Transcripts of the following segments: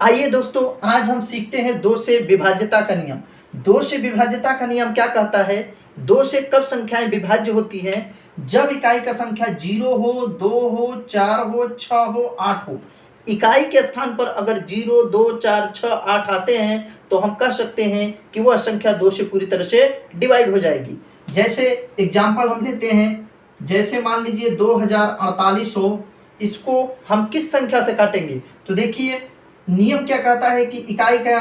आइए दोस्तों, आज हम सीखते हैं दो से विभाज्यता का नियम। दो से विभाज्यता का नियम क्या कहता है? दो से कब संख्याएं विभाज्य होती हैं? जब इकाई का संख्या 0 हो, 2 हो, 4 हो, 6 हो, 8 हो। इकाई के स्थान पर अगर 0, 2, 4, 6, 8 आते हैं तो हम कह सकते हैं कि वह संख्या दो से पूरी तरह से डिवाइड हो जाएगी। जैसे एग्जाम्पल हम लेते हैं, जैसे मान लीजिए 2048 हो, इसको हम किस संख्या से काटेंगे? तो देखिए नियम क्या कहता है कि इकाई का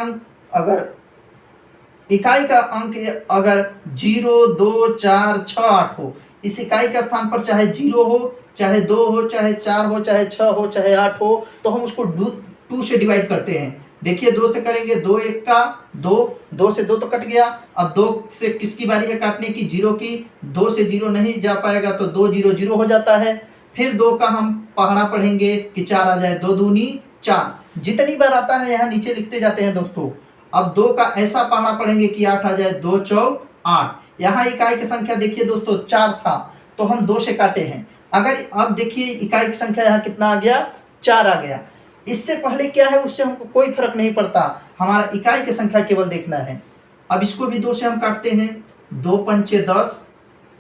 अंक अगर 0, 2, 4, 6, 8 हो, इस इकाई का स्थान पर चाहे 0 हो, चाहे 2 हो, चाहे 4 हो, चाहे 6 हो, चाहे 8 हो, तो हम उसको 2 से डिवाइड करते हैं। देखिए 2 से करेंगे, 2 1 का 2, 2 से 2 तो कट गया। अब 2 से किसकी बारी है काटने की? 0 की। 2 से 0 नहीं जा पाएगा तो 2 0 0 हो जाता है। फिर 2 का हम पहाड़ा पढ़ेंगे कि 4 आ जाए, 2 दूनी 4। जितनी बार आता है यहाँ नीचे लिखते जाते हैं दोस्तों। अब 2 का ऐसा पहाड़ा पढ़ेंगे कि 8 आ जाए, 2 चौक 8। यहाँ इकाई की संख्या देखिए दोस्तों 4 था तो हम 2 से काटे हैं। अगर अब देखिए इकाई की संख्या यहाँ कितना आ गया? 4 आ गया। इससे पहले क्या है उससे हमको कोई फर्क नहीं पड़ता, हमारा इकाई की संख्या केवल देखना है। अब इसको भी 2 से हम काटते हैं। 2 पंचे 10,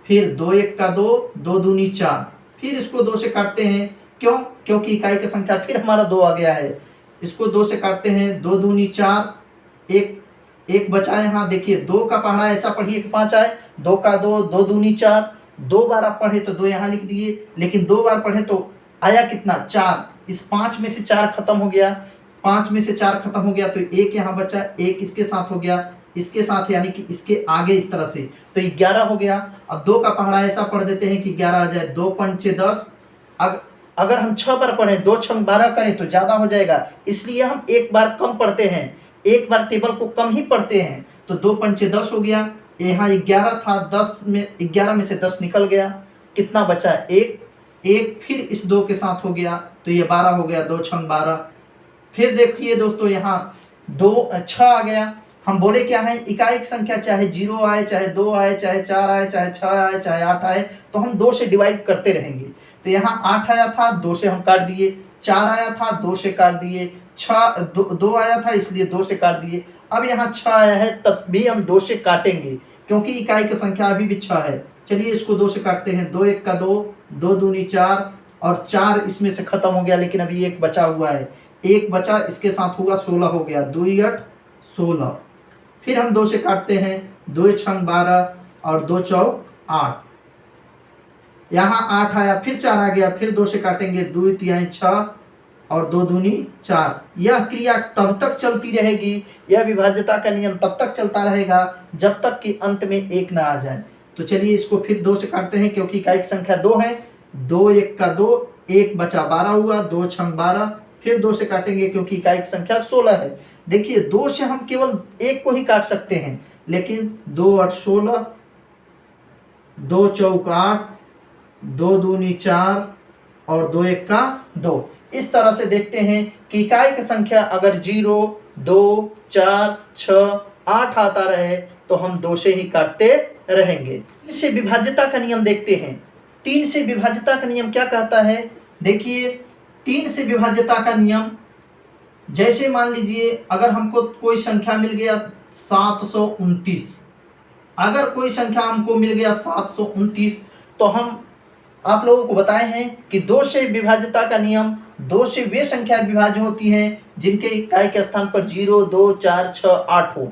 फिर 2 1 का 2, 2 दूनी 4। फिर इसको 2 से काटते हैं। क्यों? क्योंकि इकाई की संख्या फिर हमारा 2 आ गया है। इसको 2 से काटते हैं। 2 दूनी 4, एक बचा है। यहाँ देखिए 2 का पहाड़ा ऐसा पढ़िए कि 5 आए, 2 का 2, 2 दूनी 4। 2 बार आप पढ़े तो 2 यहाँ लिख दिए, लेकिन 2 बार पढ़े तो आया कितना? 4। इस 5 में से 4 खत्म हो गया, 5 में से 4 खत्म हो गया तो 1 यहाँ बचा, 1 इसके साथ हो गया, इसके साथ यानी कि इसके आगे इस तरह से, तो 11 हो गया। अब 2 का पहाड़ा ऐसा पढ़ देते हैं कि 11 आ जाए। 2 पंचे 10। अगर हम 6 बार पढ़ें, 2 6 12 करें तो ज़्यादा हो जाएगा, इसलिए हम एक बार कम पढ़ते हैं, एक बार टेबल को कम ही पढ़ते हैं। तो 2 पंचे 10 हो गया। यहाँ 11 था, 11 में से 10 निकल गया, कितना बचा? 1। फिर इस 2 के साथ हो गया तो ये 12 हो गया। 2 6 12। फिर देखिए दोस्तों यहाँ 6 आ गया। हम बोले क्या है? इकाई की संख्या चाहे 0 आए, चाहे 2 आए, चाहे 4 आए, चाहे 6 आए, चाहे 8 आए, तो हम 2 से डिवाइड करते रहेंगे। तो यहाँ 8 आया था, 2 से हम काट दिए। 4 आया था, 2 से काट दिए। 2 आया था इसलिए 2 से काट दिए। अब यहाँ 6 आया है तब भी हम 2 से काटेंगे क्योंकि इकाई की संख्या अभी भी 6 है। चलिए इसको 2 से काटते हैं। 2 1 का 2, 2 दूनी 4, और 4 इसमें से खत्म हो गया, लेकिन अभी 1 बचा हुआ है। 1 बचा, इसके साथ होगा 16 हो गया। 2 8 16। फिर हम 2 से काटते हैं। 2 6 12 और 2 चौक 8। यहाँ 8 आया, फिर 4 आ गया, फिर 2 से काटेंगे। 2 3 6 और 2 दूनी 4। यह क्रिया तब तक चलती रहेगी, यह विभाज्यता का नियम तब तक चलता रहेगा जब तक कि अंत में 1 ना आ जाए। तो चलिए इसको फिर 2 से काटते हैं क्योंकि इकाई की संख्या 2 है। 2 1 का 2, 1 बचा, 12 हुआ। 2 6 12। फिर 2 से काटेंगे क्योंकि इकाई की संख्या 16 है। देखिए 2 से हम केवल 1 को ही काट सकते हैं, लेकिन 2 8 16, 2 चौक 8, 2 दूनी 4 और 2 1 का 2। इस तरह से देखते हैं कि इकाई की संख्या अगर 0 2 4 6 8 आता रहे तो हम 2 से ही काटते रहेंगे। 3 से विभाज्यता का नियम देखते हैं। 3 से विभाज्यता का नियम क्या कहता है? देखिए 3 से विभाज्यता का नियम, जैसे मान लीजिए अगर हमको कोई संख्या मिल गया 729, अगर कोई संख्या हमको मिल गया 729 तो हम आप लोगों को बताए हैं कि 2 से विभाज्यता का नियम, 2 से वे संख्या विभाज्य होती हैं जिनके इकाई के स्थान पर 0 2 4 6 8 हो।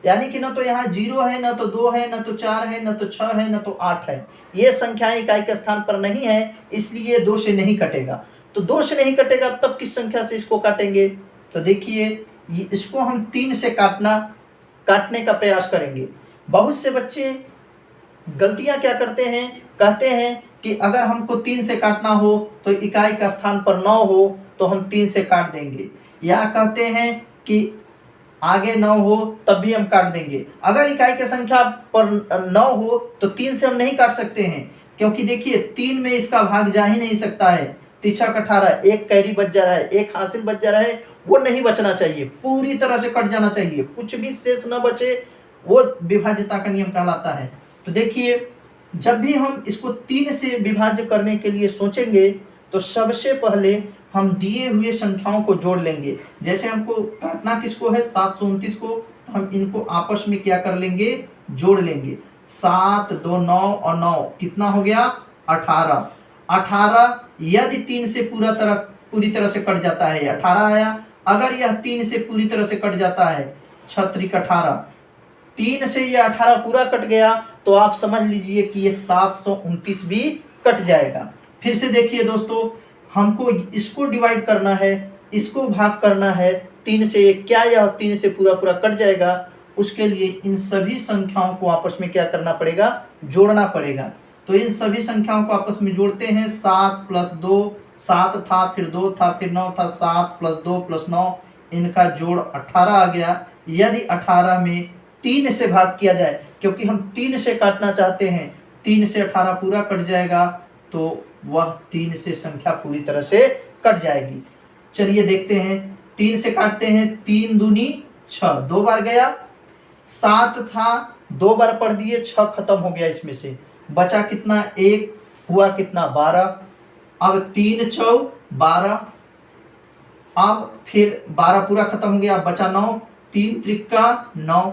यानी कि न तो यहाँ 0 है, न तो 2 है, न तो 4 है, न तो 6 है, न तो 8 है। ये संख्याएं इकाई के स्थान पर नहीं है, इसलिए 2 से नहीं कटेगा। तो 2 से नहीं कटेगा तब किस संख्या से इसको काटेंगे? तो देखिए इसको हम 3 से काटने का प्रयास करेंगे। बहुत से बच्चे गलतियां क्या करते हैं, कहते हैं कि अगर हमको 3 से काटना हो तो इकाई का स्थान पर 9 हो तो हम 3 से काट देंगे, या कहते हैं कि आगे 9 हो तब भी हम काट देंगे। अगर इकाई की संख्या पर 9 हो तो 3 से हम नहीं काट सकते हैं, क्योंकि देखिए 3 में इसका भाग जा ही नहीं सकता है। 3 18, एक कैरी बच जा रहा है, एक हासिल बच जा रहा है, वो नहीं बचना चाहिए, पूरी तरह से कट जाना चाहिए, कुछ भी शेष न बचे, वो विभाज्यता का नियम कहलाता है। तो देखिए जब भी हम इसको 3 से विभाज्य करने के लिए सोचेंगे तो सबसे पहले हम दिए हुए संख्याओं को जोड़ लेंगे। जैसे हमको काटना किसको है 729 को, तो हम इनको आपस में क्या कर लेंगे, जोड़ लेंगे। 7 2 9 और 9 कितना हो गया 18। 18 यदि 3 से पूरी तरह से कट जाता है 18 आया। अगर यह 3 से पूरी तरह से कट जाता है 18, 3 से ये 18 पूरा कट गया तो आप समझ लीजिए कि ये 729 भी कट जाएगा। फिर से देखिए दोस्तों, हमको इसको डिवाइड करना है, इसको भाग करना है 3 से, क्या यह 3 से पूरा कट जाएगा। उसके लिए इन सभी संख्याओं को आपस में क्या करना पड़ेगा, जोड़ना पड़ेगा। तो इन सभी संख्याओं को आपस में जोड़ते हैं। 7 + 2, 7 था फिर 2 था फिर 9 था, 7 + 2 + 9, इनका जोड़ 18 आ गया। यदि 18 में 3 से भाग किया जाए, क्योंकि हम 3 से काटना चाहते हैं, 3 से 18 पूरा कट जाएगा तो वह 3 से संख्या पूरी तरह से कट जाएगी। चलिए देखते हैं, 3 से काटते हैं। 3 दूनी 6, 2 बार गया। 7 था 2 बार पढ़ दिए, 6 खत्म हो गया, इसमें से बचा कितना 1, हुआ कितना 12। अब 3 चौ 12, अब फिर 12 पूरा खत्म हो गया, बचा 9, 3 त्रिका 9।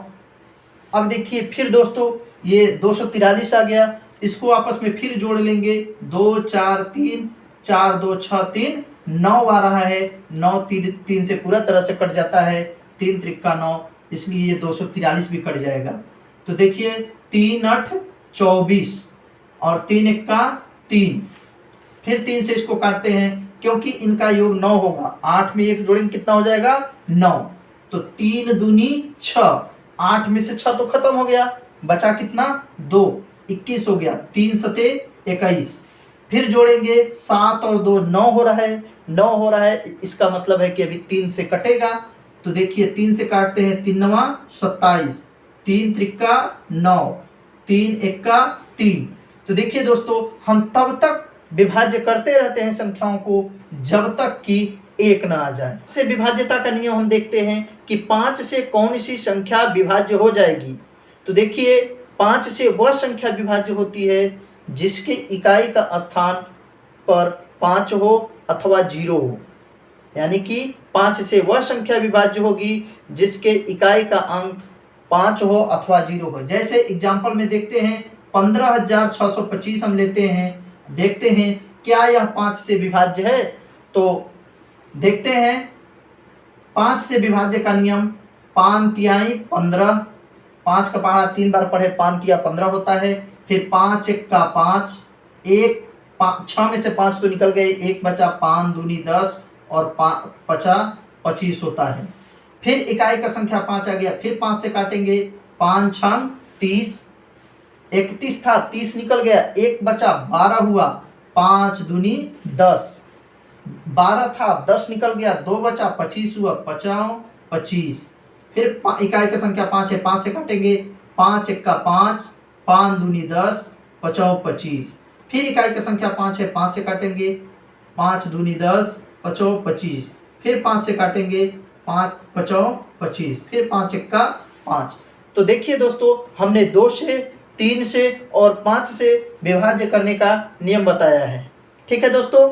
अब देखिए फिर दोस्तों ये 243 आ गया, इसको आपस में फिर जोड़ लेंगे। 2 4 3, 4 2 6 3, 9 आ रहा है। 9 3 से पूरा तरह से कट जाता है, 3 त्रिका 9, इसलिए ये 243 भी कट जाएगा। तो देखिए 3 8 24 और 3 1 3। फिर 3 से इसको काटते हैं, क्योंकि इनका योग 9 होगा। 8 में 1 जोड़ेंगे कितना हो जाएगा 9। तो 3 दूनी 6, 8 में से 6 तो खत्म हो गया, बचा कितना 2, 21 हो गया। 3 सते 21। फिर जोड़ेंगे 7 और 2 9 हो रहा है, 9 हो रहा है, इसका मतलब है कि अभी 3 से कटेगा। तो देखिए 3 से काटते हैं, 3 9 27, 3 त्रिका 9, 3 1 3। तो देखिए दोस्तों, हम तब तक विभाज्य करते रहते हैं संख्याओं को जब तक कि 1 ना आ जाए। से विभाज्यता का नियम हम देखते हैं कि 5 से कौन सी संख्या विभाज्य हो जाएगी। तो देखिए 5 से वह संख्या विभाज्य होती है जिसके इकाई का स्थान पर 5 हो अथवा 0 हो। यानी कि 5 से वह संख्या विभाज्य होगी जिसके इकाई का अंक 5 हो अथवा 0 हो। जैसे एग्जाम्पल में देखते हैं 15,625 हम लेते हैं, देखते हैं क्या यह 5 से विभाज्य है। तो देखते हैं 5 से विभाज्य का नियम, 5 तिहाई 15, 5 का पहाड़ा 3 बार पढ़े, 5 तिया 15 होता है। फिर 5 1 का 5, 6 में से 5 तो निकल गए, 1 बचा, 5 दूनी 10 और 5 25 होता है। फिर इकाई का संख्या 5 आ गया, फिर 5 से काटेंगे, 5 6 30, 31 था 30 निकल गया, 1 बचा 12 हुआ, 5 दूनी 10, 12 था 10 निकल गया, 2 बचा 25 हुआ, 50 25। फिर इकाई का संख्या 5 है, 5 से काटेंगे, 5 1 का 5, 5 दूनी 10, 50 25। फिर इकाई का संख्या 5 है, 5 से काटेंगे, 5 दूनी 10, 50 25। फिर 5 से काटेंगे, 5 50 25। फिर 5 1 का 5। तो देखिए दोस्तों, हमने 2 से 3 से और 5 से विभाज्य करने का नियम बताया है। ठीक है दोस्तों।